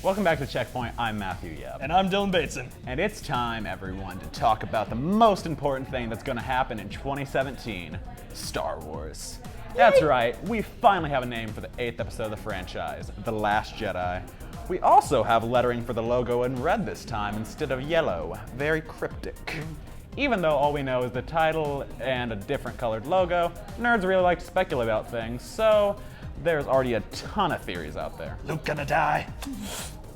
Welcome back to Checkpoint. I'm Matthew Yapp. And I'm Dylan Bateson. And it's time, everyone, to talk about the most important thing that's going to happen in 2017, Star Wars. That's right, we finally have a name for the 8th episode of the franchise, The Last Jedi. We also have lettering for the logo in red this time instead of yellow, very cryptic. Even though all we know is the title and a different colored logo, nerds really like to speculate about things, so there's already a ton of theories out there. Luke gonna die.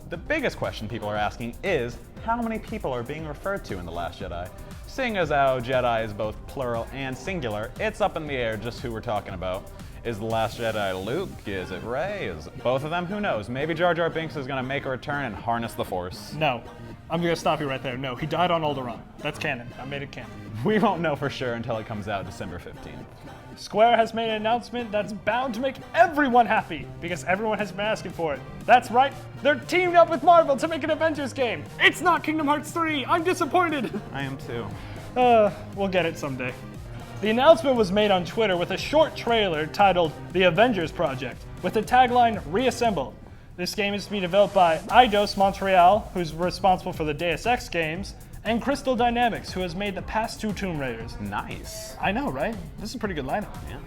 The biggest question people are asking is, how many people are being referred to in The Last Jedi? Seeing as how Jedi is both plural and singular, it's up in the air just who we're talking about. Is The Last Jedi Luke? Is it Rey? Is it both of them? Who knows? Maybe Jar Jar Binks is gonna make a return and harness the Force. No. I'm gonna stop you right there. No, he died on Alderaan. That's canon. I made it canon. We won't know for sure until it comes out December 15th. Square has made an announcement that's bound to make everyone happy, because everyone has been asking for it. That's right, they're teaming up with Marvel to make an Avengers game. It's not Kingdom Hearts 3, I'm disappointed. I am too. We'll get it someday. The announcement was made on Twitter with a short trailer titled The Avengers Project, with the tagline, Reassemble. This game is to be developed by Eidos Montreal, who's responsible for the Deus Ex games, and Crystal Dynamics, who has made the past 2 Tomb Raiders. Nice. I know, right? This is a pretty good lineup. Yeah.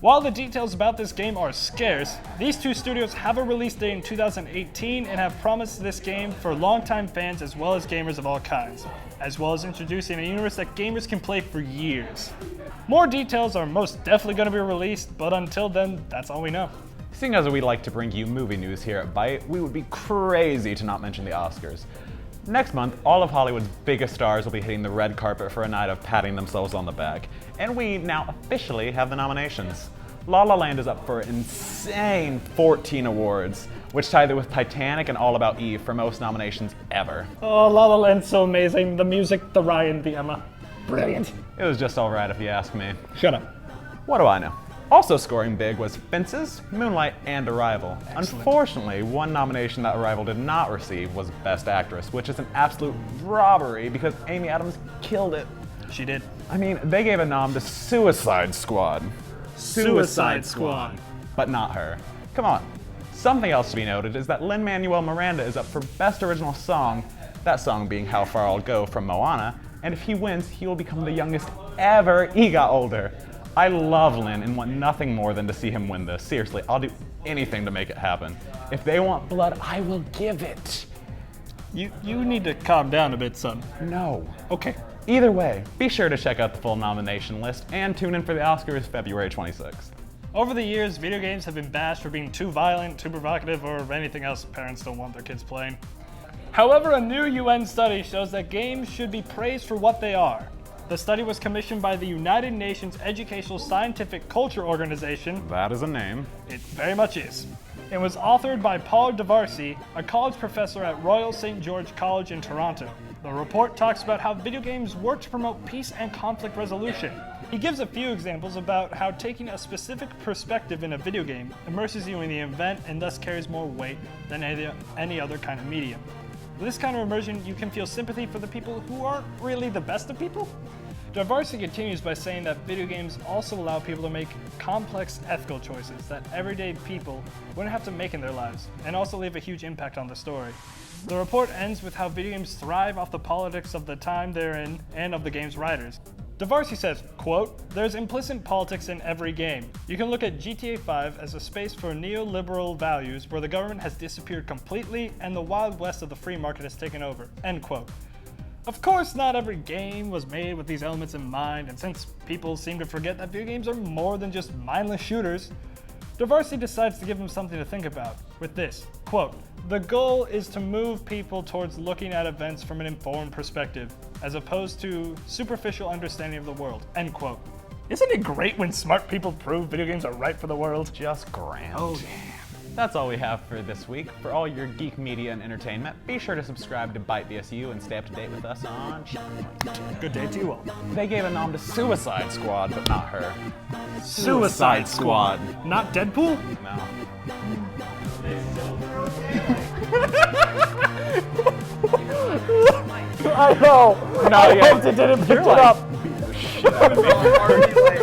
While the details about this game are scarce, these 2 studios have a release date in 2018 and have promised this game for longtime fans as well as gamers of all kinds, as well as introducing a universe that gamers can play for years. More details are most definitely going to be released, but until then, that's all we know. Seeing as we like to bring you movie news here at Byte, we would be crazy to not mention the Oscars. Next month, all of Hollywood's biggest stars will be hitting the red carpet for a night of patting themselves on the back. And we now officially have the nominations. La La Land is up for an insane 14 awards, which tie with Titanic and All About Eve for most nominations ever. Oh, La La Land's so amazing. The music, the Ryan, the Emma. Brilliant. It was just alright if you ask me. Shut up. What do I know? Also scoring big was Fences, Moonlight, and Arrival. Excellent. Unfortunately, one nomination that Arrival did not receive was Best Actress, which is an absolute robbery because Amy Adams killed it. She did. I mean, they gave a nom to Suicide Squad. Suicide Squad. But not her. Come on. Something else to be noted is that Lin-Manuel Miranda is up for Best Original Song, that song being How Far I'll Go from Moana, and if he wins, he will become the youngest ever EGOT holder. I love Lin and want nothing more than to see him win this. Seriously, I'll do anything to make it happen. If they want blood, I will give it. You need to calm down a bit, son. No. Okay. Either way, be sure to check out the full nomination list and tune in for the Oscars February 26th. Over the years, video games have been bashed for being too violent, too provocative, or anything else parents don't want their kids playing. However, a new UN study shows that games should be praised for what they are. The study was commissioned by the United Nations Educational Scientific Culture Organization. That is a name. It very much is. It was authored by Paul Davarsi, a college professor at Royal St. George College in Toronto. The report talks about how video games work to promote peace and conflict resolution. He gives a few examples about how taking a specific perspective in a video game immerses you in the event and thus carries more weight than any other kind of medium. With this kind of immersion, you can feel sympathy for the people who aren't really the best of people. Davarsi continues by saying that video games also allow people to make complex ethical choices that everyday people wouldn't have to make in their lives, and also leave a huge impact on the story. The report ends with how video games thrive off the politics of the time they're in and of the game's writers. Davarsi says, quote, "There's implicit politics in every game. You can look at GTA 5 as a space for neoliberal values where the government has disappeared completely and the wild west of the free market has taken over," end quote. Of course, not every game was made with these elements in mind, and since people seem to forget that video games are more than just mindless shooters, Davarsi decides to give them something to think about with this, quote, "The goal is to move people towards looking at events from an informed perspective, as opposed to superficial understanding of the world," end quote. Isn't it great when smart people prove video games are right for the world? Just grand. Oh, damn. That's all we have for this week. For all your geek media and entertainment, be sure to subscribe to Byte BSU and stay up to date with us on Checkpoint. Good day to you all. They gave a nom to Suicide Squad, but not her. Suicide Squad. Not Deadpool? No. I know. No, I yeah. hoped it didn't pick it up. Shit out of me.